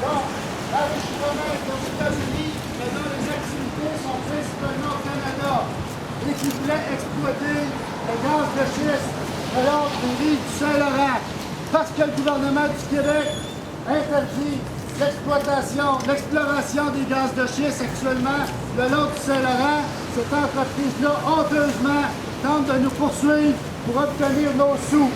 Donc, l'enrichissement aux États-Unis, maintenant les activités sont principalement au Canada et qui voulaient exploiter le gaz de schiste de l'autre des rives du Saint-Laurent. Parce que le gouvernement du Québec interdit l'exploration des gaz de schiste actuellement le long du Saint-Laurent, cette entreprise-là, honteusement, tente de nous poursuivre pour obtenir nos sous.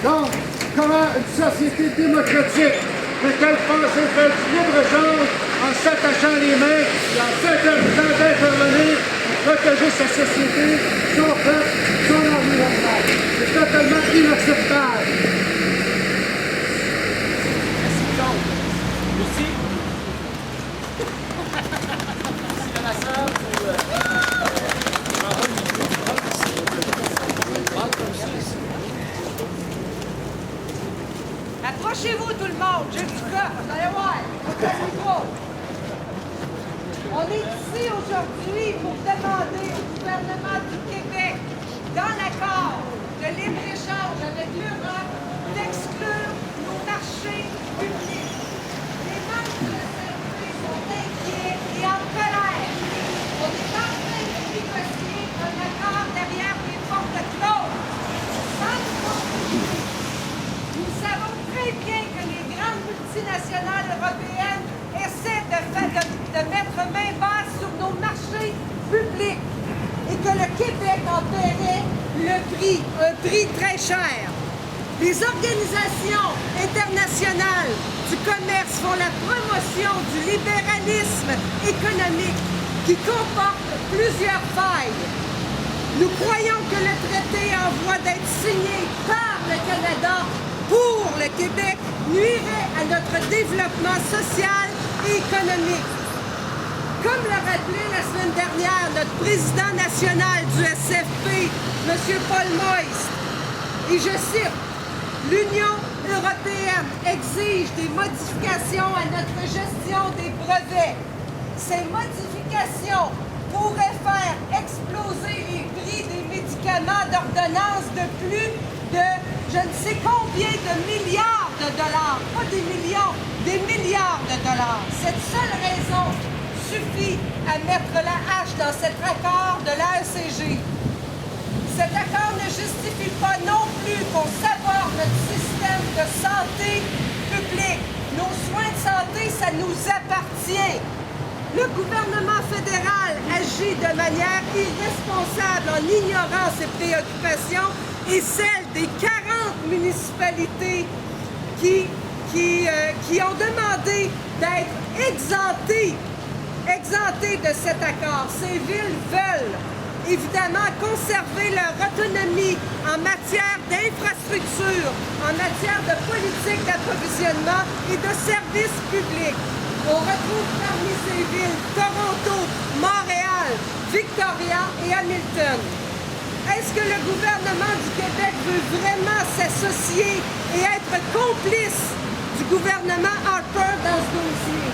Donc, comment une société démocratique peut-elle penser faire du libre-échange en s'attachant les mains et en s'interdisant d'intervenir pour protéger sa société, son peuple, son environnement? C'est totalement inacceptable. Merci. Merci, ma soeur. Approchez-vous tout le monde, j'ai du cas, vous allez voir, on est ici aujourd'hui pour demander au gouvernement du Québec, dans l'accord de libre-échange avec l'Europe, d'exclure nos marchés publics. Les membres de la CRP sont inquiets et en colère. On est en train de négocier un accord derrière les portes closes. Sans nous consulter. Nous savons très bien que les grandes multinationales européennes essaient de mettre main basse sur nos marchés publics et que le Québec en paierait le prix, un prix très cher. Les organisations internationales du commerce font la promotion du libéralisme économique qui comporte plusieurs failles. Nous croyons que le traité en voie d'être signé par le Canada pour le Québec nuirait à notre développement social et économique. Comme l'a rappelé la semaine dernière notre président national du SFP, M. Paul Moïse, et je cite, « L'Union européenne exige des modifications à notre gestion des brevets. Ces modifications pourraient faire exploser les prix des médicaments d'ordonnance de plus de je ne sais combien de milliards de dollars, pas des millions, des milliards de dollars. Cette seule raison suffit à mettre la hache dans cet accord de l'AECG. Cet accord ne justifie pas non plus qu'on saborde notre système de santé publique. Nos soins de santé, ça nous appartient. Le gouvernement fédéral agit de manière irresponsable en ignorant ses préoccupations et celles des 40 municipalités qui ont demandé d'être exemptées de cet accord. Ces villes veulent évidemment conserver leur autonomie en matière d'infrastructure, en matière de politique d'approvisionnement et de services publics. On retrouve parmi ces villes Toronto, Montréal, Victoria et Hamilton. Est-ce que le gouvernement du Québec veut vraiment s'associer et être complice du gouvernement Harper dans ce dossier?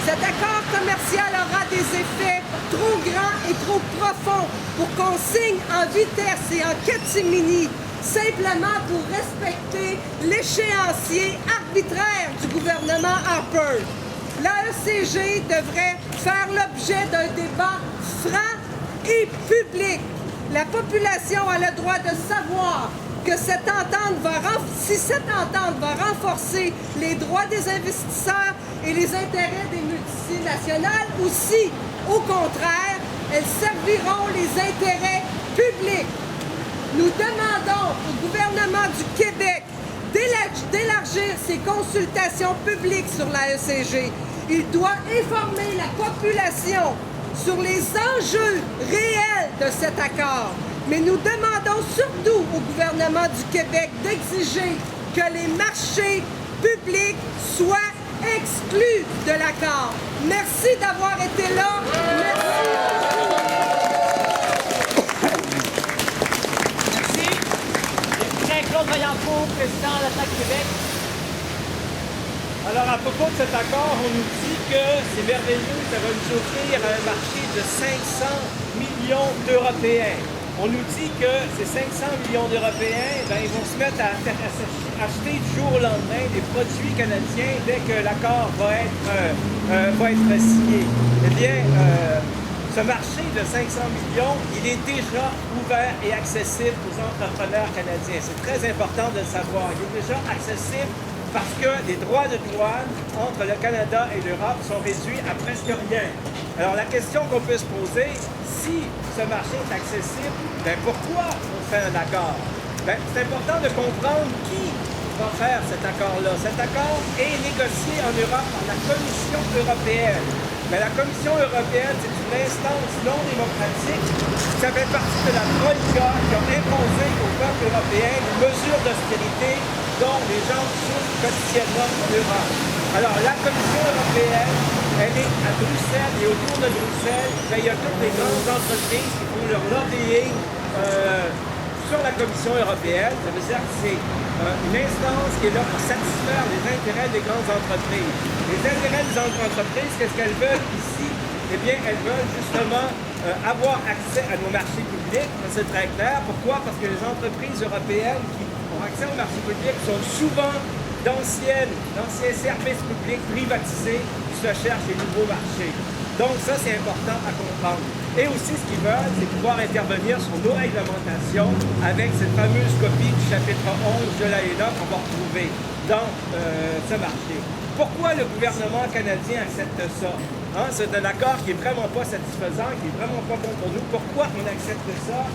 Cet accord commercial aura des effets trop grands et trop profonds pour qu'on signe en vitesse et en catimini, simplement pour respecter l'échéancier arbitraire du gouvernement Harper. L'AECG devrait faire l'objet d'un débat franc et public. La population a le droit de savoir que si cette entente va renforcer les droits des investisseurs et les intérêts des multinationales ou si, au contraire, elles serviront les intérêts publics. Nous demandons au gouvernement du Québec d'élargir ses consultations publiques sur l'AECG. Il doit informer la population sur les enjeux réels de cet accord. Mais nous demandons surtout au gouvernement du Québec d'exiger que les marchés publics soient exclus de l'accord. Merci d'avoir été là. Merci. Merci. Claude Vaillancourt, président de l'Attaque Québec. Alors, à propos de cet accord, on nous dit que c'est merveilleux, ça va nous offrir un marché de 500 millions d'Européens. on nous dit que ces 500 millions d'Européens, ils vont se mettre à acheter du jour au lendemain des produits canadiens dès que l'accord va être signé. Eh bien, ce marché de 500 millions, il est déjà ouvert et accessible aux entrepreneurs canadiens. C'est très important de le savoir. Il est déjà accessible parce que les droits de douane entre le Canada et l'Europe sont réduits à presque rien. Alors la question qu'on peut se poser, si ce marché est accessible, pourquoi on fait un accord? C'est important de comprendre qui va faire cet accord-là. Cet accord est négocié en Europe par la Commission européenne. Mais la Commission européenne, c'est une instance non démocratique. Ça fait partie de la Troïka qui a imposé au peuple européen une mesure d'austérité dont les gens souffrent quotidiennement en Europe. Alors, la Commission européenne, elle est à Bruxelles et autour de Bruxelles, il y a toutes les grandes entreprises qui font leur lobbying sur la Commission européenne. Ça veut dire que c'est une instance qui est là pour satisfaire les intérêts des grandes entreprises. Les intérêts des entreprises, qu'est-ce qu'elles veulent ici? Eh bien, elles veulent justement avoir accès à nos marchés publics. C'est très clair. Pourquoi? Parce que les entreprises européennes qui ont accès aux marchés publics sont souvent d'anciens services publics privatisés qui se cherchent des nouveaux marchés. Donc ça, c'est important à comprendre. Et aussi, ce qu'ils veulent, c'est pouvoir intervenir sur nos réglementations avec cette fameuse copie du chapitre 11 de l'AENA qu'on va retrouver dans ce marché. Pourquoi le gouvernement canadien accepte ça? C'est un accord qui n'est vraiment pas satisfaisant, qui n'est vraiment pas bon pour nous. Pourquoi on accepte ça?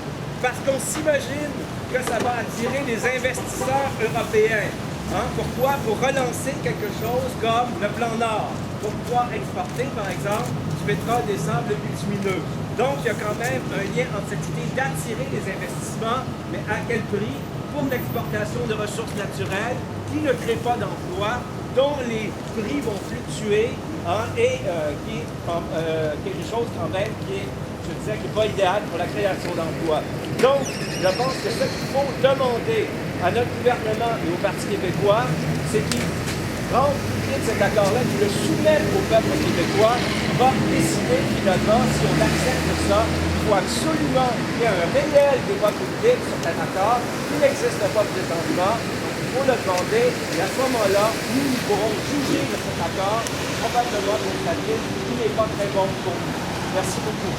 Parce qu'on s'imagine que ça va attirer des investisseurs européens. Pourquoi? Pour relancer quelque chose comme le plan Nord. Pour pouvoir exporter, par exemple, du pétrole, des sables bitumineux. Donc, il y a quand même un lien entre cette idée d'attirer des investissements, mais à quel prix? Pour l'exportation de ressources naturelles qui ne créent pas d'emplois, dont les prix vont fluctuer, et qui est quelque chose quand même qui est, je disais, qui n'est pas idéal pour la création d'emplois. Donc, je pense que ce qu'il faut demander à notre gouvernement et au Parti québécois, c'est qu'ils rendent public cet accord-là, qu'ils le soumettent au peuple québécois, qui va décider finalement si on accepte ça. Il faut absolument qu'il y ait un réel débat public sur cet accord qui n'existe pas présentement. Il faut le demander et à ce moment-là, nous pourrons juger de cet accord, probablement pour une famille qui n'est pas très bon pour nous. Merci beaucoup.